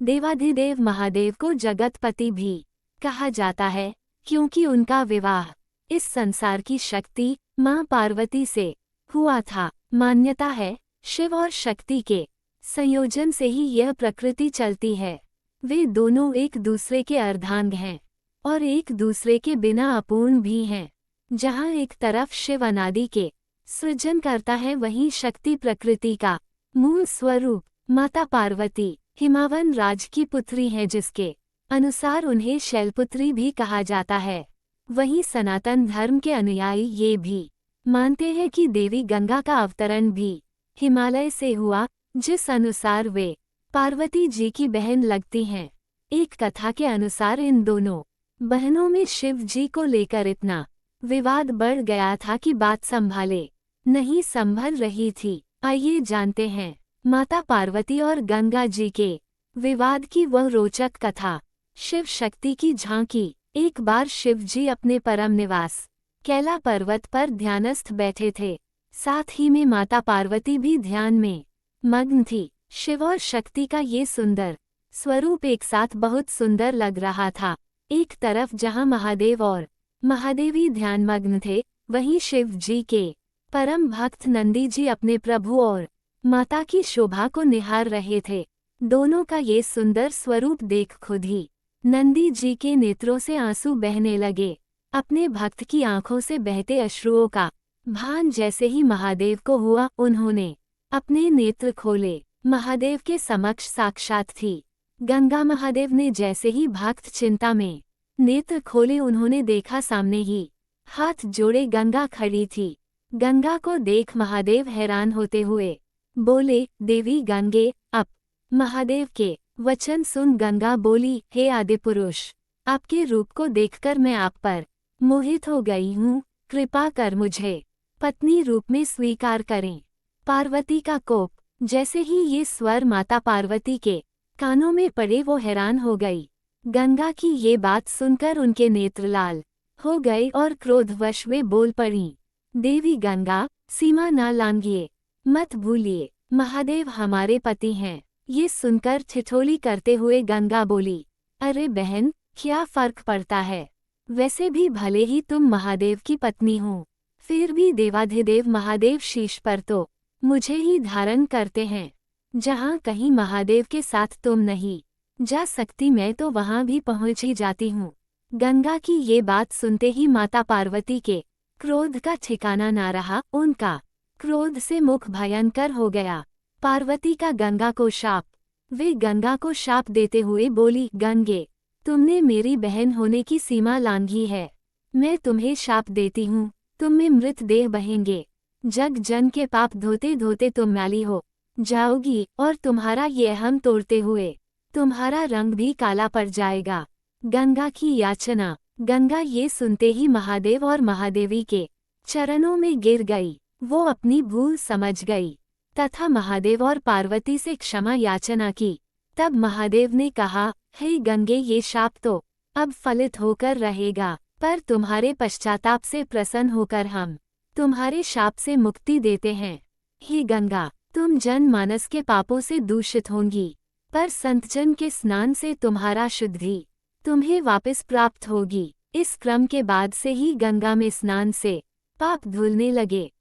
देवाधिदेव महादेव को जगतपति भी कहा जाता है, क्योंकि उनका विवाह इस संसार की शक्ति मां पार्वती से हुआ था। मान्यता है, शिव और शक्ति के संयोजन से ही यह प्रकृति चलती है। वे दोनों एक दूसरे के अर्धांग हैं और एक दूसरे के बिना अपूर्ण भी हैं। जहाँ एक तरफ शिव अनादि के सृजन करता है, वहीं शक्ति प्रकृति का मूल स्वरूप माता पार्वती हिमावन राज की पुत्री है, जिसके अनुसार उन्हें शैलपुत्री भी कहा जाता है। वहीं सनातन धर्म के अनुयायी ये भी मानते हैं कि देवी गंगा का अवतरण भी हिमालय से हुआ, जिस अनुसार वे पार्वती जी की बहन लगती हैं। एक कथा के अनुसार इन दोनों बहनों में शिव जी को लेकर इतना विवाद बढ़ गया था कि बात संभाले नहीं संभल रही थी। आइए जानते हैं माता पार्वती और गंगा जी के विवाद की वह रोचक कथा। शिव शक्ति की झांकी। एक बार शिव जी अपने परम निवास कैला पर्वत पर ध्यानस्थ बैठे थे। साथ ही में माता पार्वती भी ध्यान में मग्न थी। शिव और शक्ति का ये सुंदर स्वरूप एक साथ बहुत सुंदर लग रहा था। एक तरफ जहां महादेव और महादेवी ध्यानमग्न थे, वहीं शिव जी के परम भक्त नंदी जी अपने प्रभु और माता की शोभा को निहार रहे थे। दोनों का ये सुंदर स्वरूप देख खुद ही नंदी जी के नेत्रों से आंसू बहने लगे। अपने भक्त की आंखों से बहते अश्रुओं का भान जैसे ही महादेव को हुआ, उन्होंने अपने नेत्र खोले। महादेव के समक्ष साक्षात थी गंगा। महादेव ने जैसे ही भक्त चिंता में नेत्र खोले, उन्होंने देखा सामने ही हाथ जोड़े गंगा खड़ी थी। गंगा को देख महादेव हैरान होते हुए बोले, देवी गंगे अप। महादेव के वचन सुन गंगा बोली, हे आदिपुरुष, आपके रूप को देखकर मैं आप पर मोहित हो गई हूँ। कृपा कर मुझे पत्नी रूप में स्वीकार करें। पार्वती का कोप। जैसे ही ये स्वर माता पार्वती के कानों में पड़े, वो हैरान हो गई। गंगा की ये बात सुनकर उनके नेत्र लाल हो गए और क्रोधवश वे बोल पड़ी, देवी गंगा, सीमा ना लांघिए, मत भूलिए, महादेव हमारे पति हैं। ये सुनकर ठिठोली करते हुए गंगा बोली, अरे बहन, क्या फर्क पड़ता है, वैसे भी भले ही तुम महादेव की पत्नी हो, फिर भी देवाधिदेव महादेव शीश पर तो मुझे ही धारण करते हैं। जहाँ कहीं महादेव के साथ तुम नहीं जा सकती, मैं तो वहाँ भी पहुँच ही जाती हूँ। गंगा की ये बात सुनते ही माता पार्वती के क्रोध का ठिकाना ना रहा। उनका क्रोध से मुख भयंकर हो गया। पार्वती का गंगा को शाप। वे गंगा को शाप देते हुए बोली, गंगे, तुमने मेरी बहन होने की सीमा लांघी है। मैं तुम्हें शाप देती हूँ, तुम में मृत देह बहेंगे। जग जन के पाप धोते धोते तुम मैली हो जाओगी और तुम्हारा ये अहम तोड़ते हुए तुम्हारा रंग भी काला पड़ जाएगा। गंगा की याचना। गंगा ये सुनते ही महादेव और महादेवी के चरणों में गिर गई। वो अपनी भूल समझ गई तथा महादेव और पार्वती से क्षमा याचना की। तब महादेव ने कहा, हे गंगे, ये शाप तो अब फलित होकर रहेगा, पर तुम्हारे पश्चाताप से प्रसन्न होकर हम तुम्हारे शाप से मुक्ति देते हैं। हे गंगा, तुम जनमानस के पापों से दूषित होंगी, पर संतजन के स्नान से तुम्हारा शुद्धि तुम्हें वापस प्राप्त होगी। इस क्रम के बाद से ही गंगा में स्नान से पाप धुलने लगे।